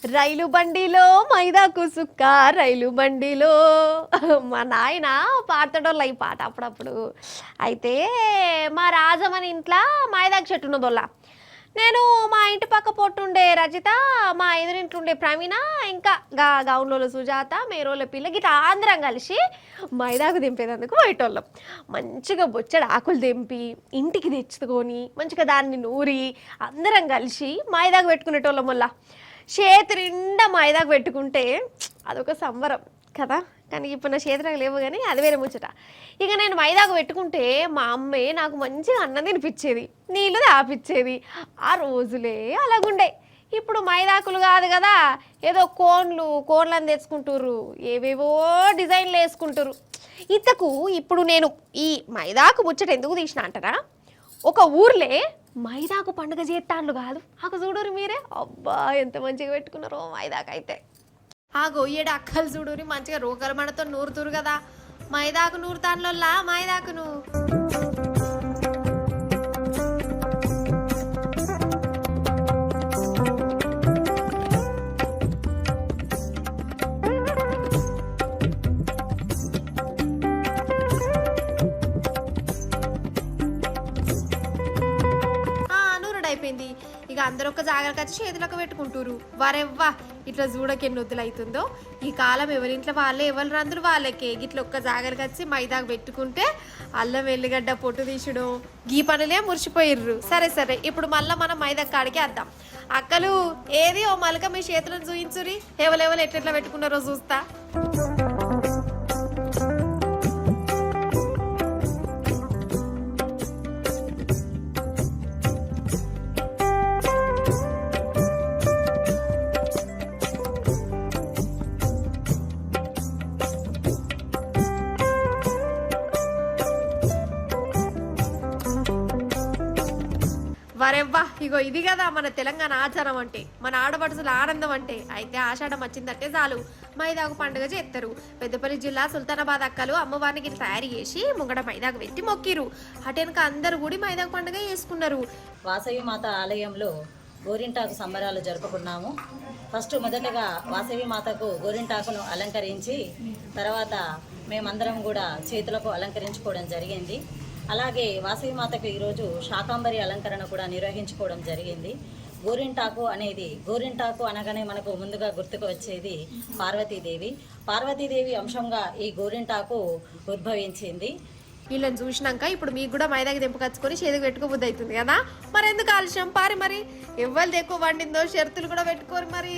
రైలు బండిలో మైదాకు సుక్క రైలు బండిలో మా నాయన పాడతాడోళ్ళ ఈ పాట అప్పుడప్పుడు. అయితే మా రాజమని ఇంట్లో మైదాకు చెట్టు ఉన్నదోళ్ళ. నేను మా ఇంటి పక్క పొట్టుండే రజిత, మా ఎదురింట్లో ఉండే ప్రవీణ, ఇంకా గౌన్లో సుజాత, మేరోళ్ళ పిల్ల గిట్లా అందరం కలిసి మైదాకు దింపేందుకు పోయేటోళ్ళం. మంచిగా బొచ్చడు ఆకులు దింపి ఇంటికి తెచ్చుకొని మంచిగా దాన్ని నూరి అందరం కలిసి మైదాకు పెట్టుకునేటోళ్ళం. వల్ల చేతి నిండా మైదాకు పెట్టుకుంటే అదొక సంబరం కదా. కానీ ఇప్పుడు నా చేతులకు లేవు, కానీ అది వేరే ముచ్చట. ఇక నేను మైదాకు పెట్టుకుంటే మా అమ్మే నాకు మంచిగా అన్నం తినిపించేది, నీళ్ళు తాపిచ్చేది. ఆ రోజులే అలాగుండే. ఇప్పుడు మైదాకులు కాదు కదా, ఏదో కోన్లను తెచ్చుకుంటారు, ఏవేవో డిజైన్లు వేసుకుంటారు. ఇంతకు ఇప్పుడు నేను ఈ మైదాకు ముచ్చట ఎందుకు తీసిన అంటారా, ఒక ఊర్లే మైదాకు పండుగ చేస్తాండ్లు కాదు, అక్కడ చూడరు మీరే. అబ్బా ఎంత మంచిగా పెట్టుకున్నారో మైదాకు. అయితే ఆ గొయ్యేడు అక్కలు చూడుని మంచిగా రోకల మనతో నూరుతురు కదా, మైదాకు నూరుతాన్లోల్లా మైదాకును. అయిపోయింది. ఇక అందరూ ఒక జాగ్రత్త వచ్చి చేతులకు పెట్టుకుంటారు. వరెవ్వా ఇట్లా చూడకి ఎన్ని వద్దులు అవుతుందో. ఈ కాలం ఎవరింట్లో వాళ్ళే, ఎవరి రందులు వాళ్ళకే. ఇట్లా ఒక్క జాగ్రత్త వచ్చి మైదాకు పెట్టుకుంటే అల్లం వెల్లిగడ్డ పొట్టు తీసడం గీ పనులే మురిసిపోయిర్రు. సరే సరే, ఇప్పుడు మళ్ళీ మనం మైదాకు కాడికి వద్దాం. అక్కలు ఏది ఓ మలక మీ చేతులను చూయించురి, ఎవరెవరు ఎట్లా పెట్టుకున్నారో చూస్తా. వరెవ్వా ఇగో ఇది కదా మన తెలంగాణ ఆచారం అంటే, మన ఆడపడుచుల ఆనందం అంటే. అయితే ఆషాఢం వచ్చిందంటే చాలు మైదాకు పండుగ చేస్తారు. పెద్దపల్లి జిల్లా సుల్తానాబాద్ అక్కలు అమ్మవారికి తయారు చేసి ముంగడ మైదాకు పెట్టి మొక్కిరు. అటెనక అందరు కూడా మైదాకు పండుగ చేసుకున్నారు. వాసవి మాత ఆలయంలో గోరింటాకు సంబరాలు జరుపుకున్నాము. మొదటగా వాసవి మాతకు గోరింటాకును అలంకరించి, తర్వాత మేమందరం కూడా చేతులకు అలంకరించుకోవడం జరిగింది. అలాగే వాసవి మాతకు ఈరోజు శాకాంబరి అలంకరణ కూడా నిర్వహించుకోవడం జరిగింది. గోరింటాకు అనగానే మనకు ముందుగా గుర్తుకు వచ్చేది పార్వతీదేవి అంశంగా ఈ గోరింటాకు ఉద్భవించింది. వీళ్ళని చూసినాక ఇప్పుడు మీకు కూడా మైదాకి దింపకచ్చుకొని చేతికి పెట్టుకోబుద్ది అవుతుంది కదా. మరి ఎందుకు ఆలస్యం, మరి ఎవరిది ఎక్కువ వండిందో షరతులు కూడా పెట్టుకోరు మరి.